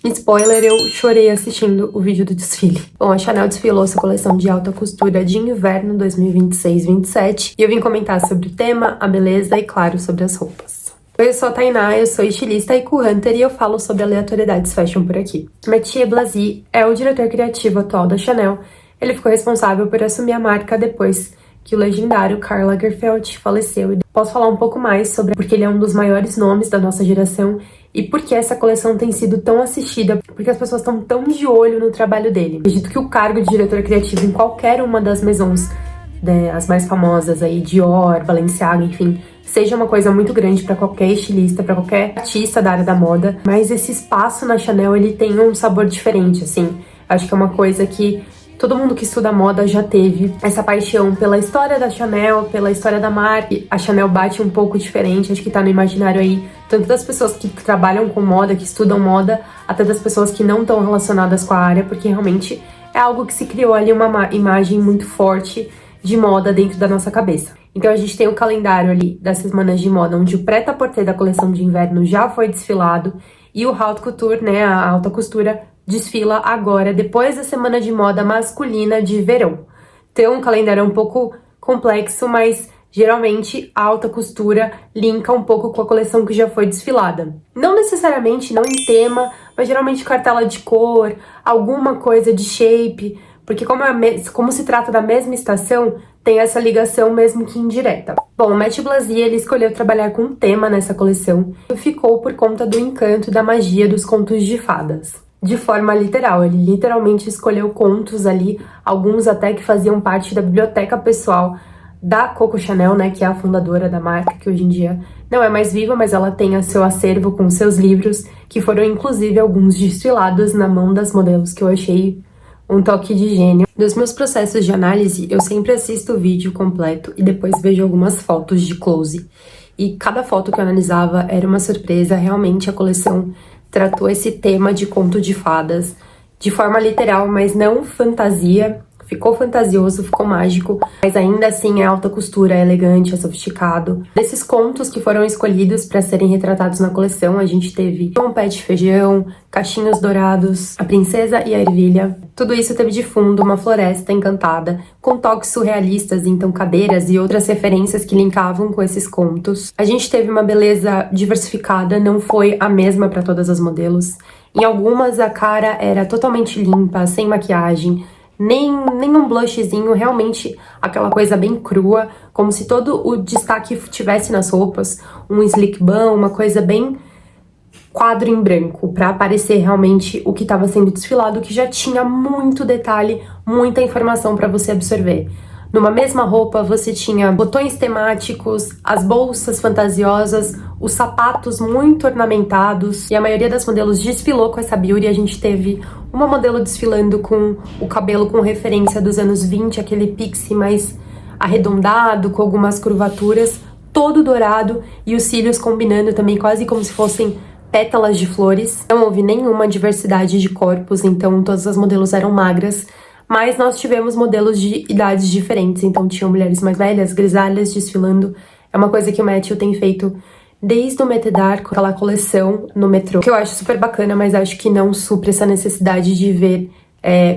Spoiler, eu chorei assistindo o vídeo do desfile. Bom, a Chanel desfilou sua coleção de alta costura de inverno 2026-27 e eu vim comentar sobre o tema, a beleza e, claro, sobre as roupas. Oi, eu sou a Tainá, eu sou estilista e co-hunter e eu falo sobre aleatoriedades fashion por aqui. Mathieu Blazy é o diretor criativo atual da Chanel. Ele ficou responsável por assumir a marca depois que o legendário Karl Lagerfeld faleceu. Posso falar um pouco mais sobre porque ele é um dos maiores nomes da nossa geração e por que essa coleção tem sido tão assistida, porque as pessoas estão tão de olho no trabalho dele. Acredito que o cargo de diretor criativo em qualquer uma das maisons, né, as mais famosas aí, Dior, Balenciaga, enfim, seja uma coisa muito grande para qualquer estilista, para qualquer artista da área da moda, mas esse espaço na Chanel, ele tem um sabor diferente, assim. Acho que é uma coisa que todo mundo que estuda moda já teve essa paixão pela história da Chanel, pela história da marca. A Chanel bate um pouco diferente, acho que tá no imaginário aí, tanto das pessoas que trabalham com moda, que estudam moda, até das pessoas que não estão relacionadas com a área, porque realmente é algo que se criou ali uma imagem muito forte de moda dentro da nossa cabeça. Então a gente tem o calendário ali das semanas de moda, onde o prêt-à-porter da coleção de inverno já foi desfilado, e o haute couture, né, a alta costura, desfila agora, depois da semana de moda masculina de verão. Então, um calendário um pouco complexo, mas geralmente a alta costura linka um pouco com a coleção que já foi desfilada. Não necessariamente, não em tema, mas geralmente cartela de cor, alguma coisa de shape, porque como se trata da mesma estação, tem essa ligação mesmo que indireta. Bom, o Mathieu Blazy, ele escolheu trabalhar com um tema nessa coleção e ficou por conta do encanto e da magia dos contos de fadas. De forma literal, ele literalmente escolheu contos ali, alguns até que faziam parte da biblioteca pessoal da Coco Chanel, né, que é a fundadora da marca, que hoje em dia não é mais viva, mas ela tem o seu acervo com seus livros, que foram inclusive alguns desfilados na mão das modelos, que eu achei um toque de gênio. Nos meus processos de análise, eu sempre assisto o vídeo completo e depois vejo algumas fotos de close. E cada foto que eu analisava era uma surpresa, realmente a coleção tratou esse tema de conto de fadas de forma literal, mas não fantasia. Ficou fantasioso, ficou mágico, mas ainda assim é alta costura, é elegante, é sofisticado. Desses contos que foram escolhidos para serem retratados na coleção, a gente teve um pé de feijão, cachinhos dourados, a princesa e a ervilha. Tudo isso teve de fundo uma floresta encantada, com toques surrealistas, então cadeiras e outras referências que linkavam com esses contos. A gente teve uma beleza diversificada, não foi a mesma para todas as modelos. Em algumas a cara era totalmente limpa, sem maquiagem, nem um blushzinho, realmente aquela coisa bem crua, como se todo o destaque tivesse nas roupas, um slick bun, uma coisa bem quadro em branco, para aparecer realmente o que estava sendo desfilado, que já tinha muito detalhe, muita informação para você absorver. Numa mesma roupa você tinha botões temáticos, as bolsas fantasiosas, os sapatos muito ornamentados, e a maioria das modelos desfilou com essa beauty. A gente teve uma modelo desfilando com o cabelo com referência dos anos 20, aquele pixie mais arredondado, com algumas curvaturas, todo dourado, e os cílios combinando também quase como se fossem pétalas de flores. Não houve nenhuma diversidade de corpos, então todas as modelos eram magras, mas nós tivemos modelos de idades diferentes, então tinham mulheres mais velhas, grisalhas, desfilando. É uma coisa que o Mathieu tem feito desde o Mété d'Art, com aquela coleção no metrô, que eu acho super bacana, mas acho que não supre essa necessidade de ver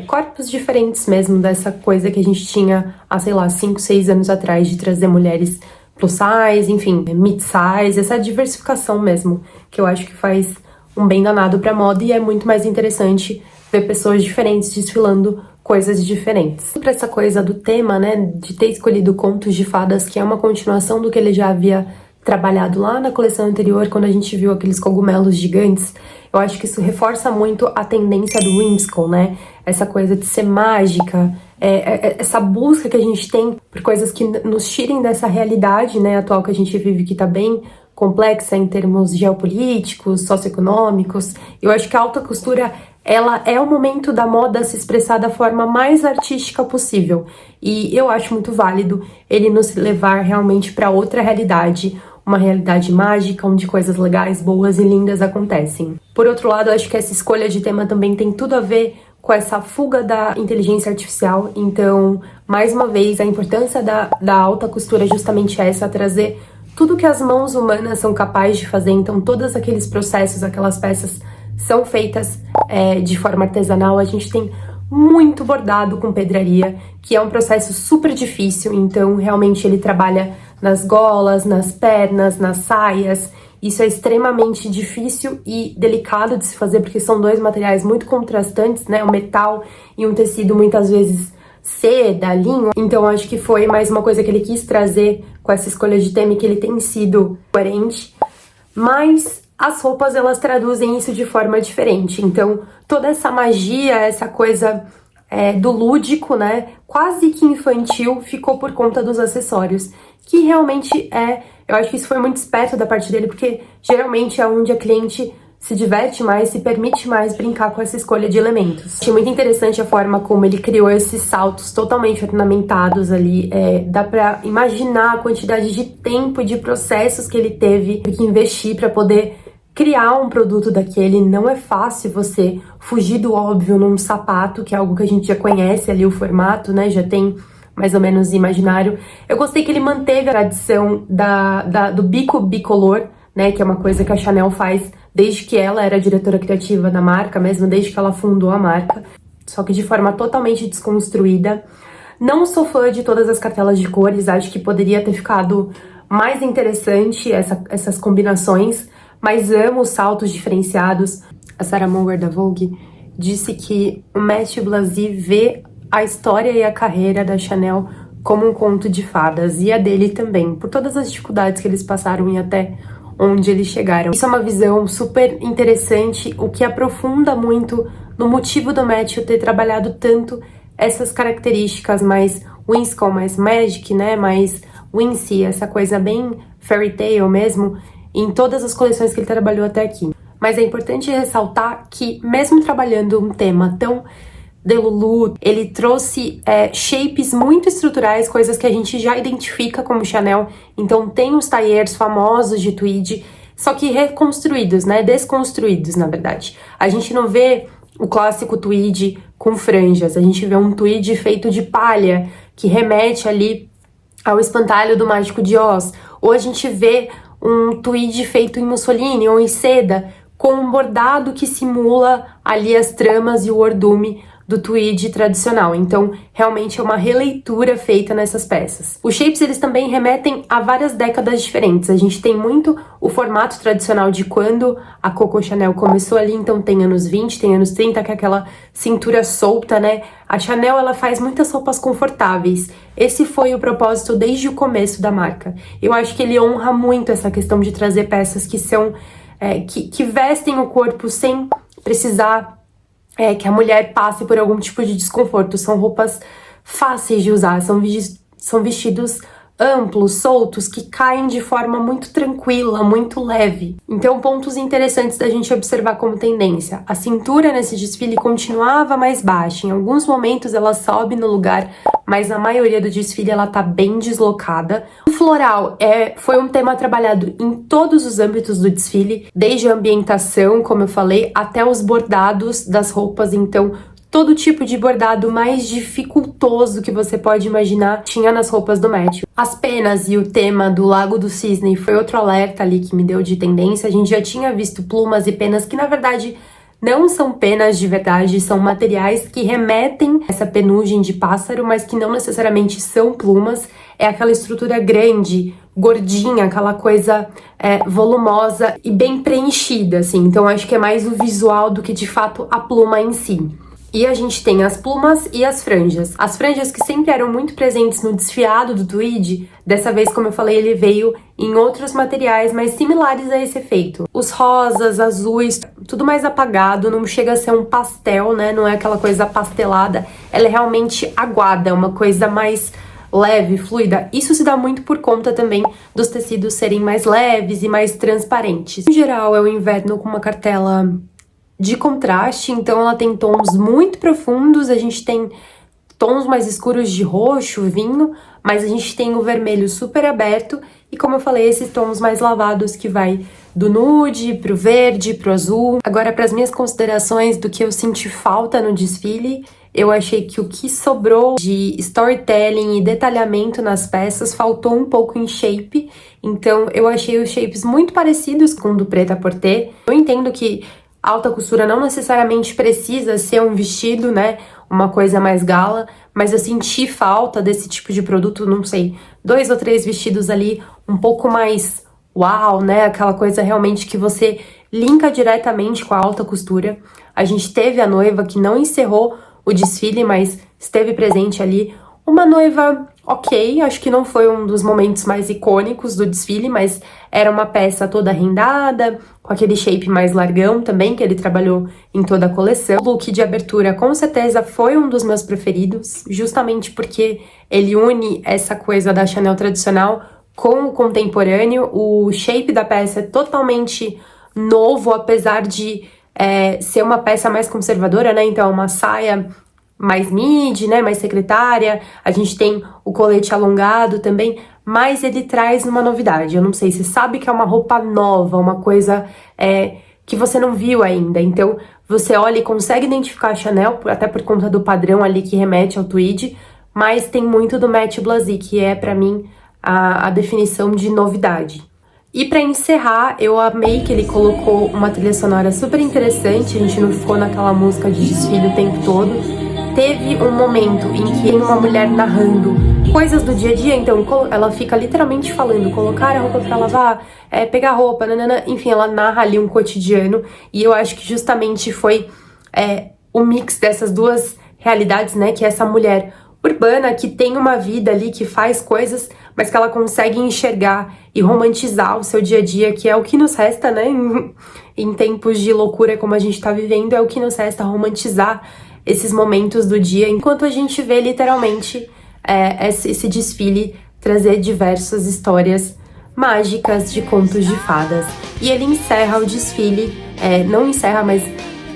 corpos diferentes mesmo, dessa coisa que a gente tinha há, sei lá, 5, 6 anos atrás, de trazer mulheres plus size, enfim, mid size, essa diversificação mesmo, que eu acho que faz um bem danado pra moda, e é muito mais interessante ver pessoas diferentes desfilando coisas diferentes. Pra essa coisa do tema, né, de ter escolhido contos de fadas, que é uma continuação do que ele já havia trabalhado lá na coleção anterior, quando a gente viu aqueles cogumelos gigantes, eu acho que isso reforça muito a tendência do whimsical, né, essa coisa de ser mágica, essa busca que a gente tem por coisas que nos tirem dessa realidade, né, atual que a gente vive, que tá bem complexa em termos geopolíticos, socioeconômicos. Eu acho que a alta costura, ela é o momento da moda se expressar da forma mais artística possível. E eu acho muito válido ele nos levar realmente para outra realidade, uma realidade mágica, onde coisas legais, boas e lindas acontecem. Por outro lado, eu acho que essa escolha de tema também tem tudo a ver com essa fuga da inteligência artificial. Então, mais uma vez, a importância da alta costura é justamente essa, trazer tudo que as mãos humanas são capazes de fazer. Então, todos aqueles processos, aquelas peças são feitas de forma artesanal. A gente tem muito bordado com pedraria, que é um processo super difícil, então realmente ele trabalha nas golas, nas pernas, nas saias. Isso é extremamente difícil e delicado de se fazer, porque são dois materiais muito contrastantes, né? O metal e um tecido muitas vezes seda, linho. Então acho que foi mais uma coisa que ele quis trazer com essa escolha de tema, que ele tem sido coerente. Mas as roupas, elas traduzem isso de forma diferente. Então toda essa magia, essa coisa do lúdico, né, quase que infantil, ficou por conta dos acessórios, que realmente eu acho que isso foi muito esperto da parte dele, porque geralmente é onde a cliente se diverte mais, se permite mais brincar com essa escolha de elementos. Achei muito interessante a forma como ele criou esses saltos totalmente ornamentados ali. Dá pra imaginar a quantidade de tempo e de processos que ele teve que investir pra poder criar um produto daquele. Não é fácil você fugir do óbvio num sapato, que é algo que a gente já conhece ali, o formato, né, já tem mais ou menos imaginário. Eu gostei que ele manteve a tradição do bico bicolor, né, que é uma coisa que a Chanel faz desde que ela era diretora criativa da marca, mesmo desde que ela fundou a marca, só que de forma totalmente desconstruída. Não sou fã de todas as cartelas de cores, acho que poderia ter ficado mais interessante essas combinações, mas amo os saltos diferenciados. A Sarah Mower da Vogue disse que o Mathieu Blazy vê a história e a carreira da Chanel como um conto de fadas, e a dele também, por todas as dificuldades que eles passaram e até onde eles chegaram. Isso é uma visão super interessante, o que aprofunda muito no motivo do Mathieu ter trabalhado tanto essas características mais whimsical, mais magic, né, mais whimsy, essa coisa bem fairy tale mesmo, em todas as coleções que ele trabalhou até aqui. Mas é importante ressaltar que, mesmo trabalhando um tema tão Delulu, ele trouxe shapes muito estruturais, coisas que a gente já identifica como Chanel. Então tem os tailleurs famosos de tweed, só que reconstruídos, né? Desconstruídos, na verdade. A gente não vê o clássico tweed com franjas, a gente vê um tweed feito de palha, que remete ali ao espantalho do Mágico de Oz. Ou a gente vê um tweed feito em mussoline ou em seda, com um bordado que simula ali as tramas e o ordume do tweed tradicional. Então, realmente é uma releitura feita nessas peças. Os shapes, eles também remetem a várias décadas diferentes. A gente tem muito o formato tradicional de quando a Coco Chanel começou ali, então tem anos 20, tem anos 30, que é aquela cintura solta, né? A Chanel, ela faz muitas roupas confortáveis. Esse foi o propósito desde o começo da marca. Eu acho que ele honra muito essa questão de trazer peças que são que vestem o corpo sem precisar que a mulher passe por algum tipo de desconforto. São roupas fáceis de usar, são vestidos amplos, soltos, que caem de forma muito tranquila, muito leve. Então, pontos interessantes da gente observar como tendência. A cintura nesse desfile continuava mais baixa. Em alguns momentos ela sobe no lugar, mas na maioria do desfile ela tá bem deslocada. O floral foi um tema trabalhado em todos os âmbitos do desfile, desde a ambientação, como eu falei, até os bordados das roupas. Então, todo tipo de bordado mais dificultoso que você pode imaginar tinha nas roupas do Mathieu. As penas e o tema do Lago do Cisne foi outro alerta ali que me deu de tendência. A gente já tinha visto plumas e penas que, na verdade, não são penas de verdade, são materiais que remetem a essa penugem de pássaro, mas que não necessariamente são plumas. É aquela estrutura grande, gordinha, aquela coisa volumosa e bem preenchida, assim. Então, acho que é mais o visual do que, de fato, a pluma em si. E a gente tem as plumas e as franjas. As franjas que sempre eram muito presentes no desfiado do tweed, dessa vez, como eu falei, ele veio em outros materiais mais similares a esse efeito. Os rosas, azuis, tudo mais apagado, não chega a ser um pastel, né? Não é aquela coisa pastelada. Ela é realmente aguada, uma coisa mais leve, fluida. Isso se dá muito por conta também dos tecidos serem mais leves e mais transparentes. Em geral, é o inverno com uma cartela de contraste, então ela tem tons muito profundos, a gente tem tons mais escuros de roxo, vinho, mas a gente tem o vermelho super aberto e, como eu falei, esses tons mais lavados que vai do nude pro verde, pro azul. Agora, para as minhas considerações do que eu senti falta no desfile, eu achei que o que sobrou de storytelling e detalhamento nas peças faltou um pouco em shape, então eu achei os shapes muito parecidos com o do Prêt-à-Porter. Eu entendo que A alta costura não necessariamente precisa ser um vestido, né? Uma coisa mais gala, mas eu senti falta desse tipo de produto, não sei, 2 ou 3 vestidos ali um pouco mais uau, né? Aquela coisa realmente que você linka diretamente com a alta costura. A gente teve a noiva que não encerrou o desfile, mas esteve presente ali. Uma noiva ok, acho que não foi um dos momentos mais icônicos do desfile, mas era uma peça toda rendada, com aquele shape mais largão também, que ele trabalhou em toda a coleção. O look de abertura com certeza foi um dos meus preferidos, justamente porque ele une essa coisa da Chanel tradicional com o contemporâneo. O shape da peça é totalmente novo, apesar de ser uma peça mais conservadora, né? Então, uma saia mais midi, né? Mais secretária. A gente tem o colete alongado também, mas ele traz uma novidade. Eu não sei, você sabe que é uma roupa nova, uma coisa que você não viu ainda. Então, você olha e consegue identificar a Chanel, até por conta do padrão ali que remete ao tweed, mas tem muito do Matte Blasé, que é, pra mim, a definição de novidade. E pra encerrar, eu amei que ele colocou uma trilha sonora super interessante, a gente não ficou naquela música de desfile o tempo todo. Teve um momento em que tem uma mulher narrando coisas do dia a dia, então ela fica literalmente falando, colocar a roupa pra lavar, pegar a roupa, nanana, enfim, ela narra ali um cotidiano, e eu acho que justamente foi o mix dessas duas realidades, né, que é essa mulher urbana que tem uma vida ali, que faz coisas, mas que ela consegue enxergar e romantizar o seu dia a dia, que é o que nos resta, né, em tempos de loucura como a gente tá vivendo, é o que nos resta, romantizar esses momentos do dia, enquanto a gente vê literalmente esse desfile trazer diversas histórias mágicas de contos de fadas. E ele encerra o desfile, não encerra, mas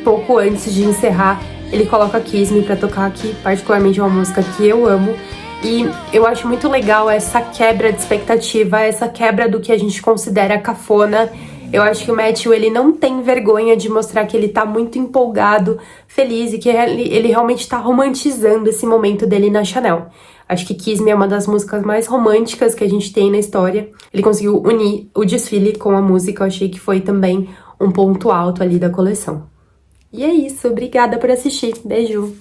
pouco antes de encerrar, ele coloca Kiss Me pra tocar aqui, particularmente uma música que eu amo. E eu acho muito legal essa quebra de expectativa, essa quebra do que a gente considera cafona. Eu acho que o Matthew, ele não tem vergonha de mostrar que ele tá muito empolgado, feliz, e que ele realmente tá romantizando esse momento dele na Chanel. Acho que Kiss Me é uma das músicas mais românticas que a gente tem na história. Ele conseguiu unir o desfile com a música, eu achei que foi também um ponto alto ali da coleção. E é isso, obrigada por assistir, beijo!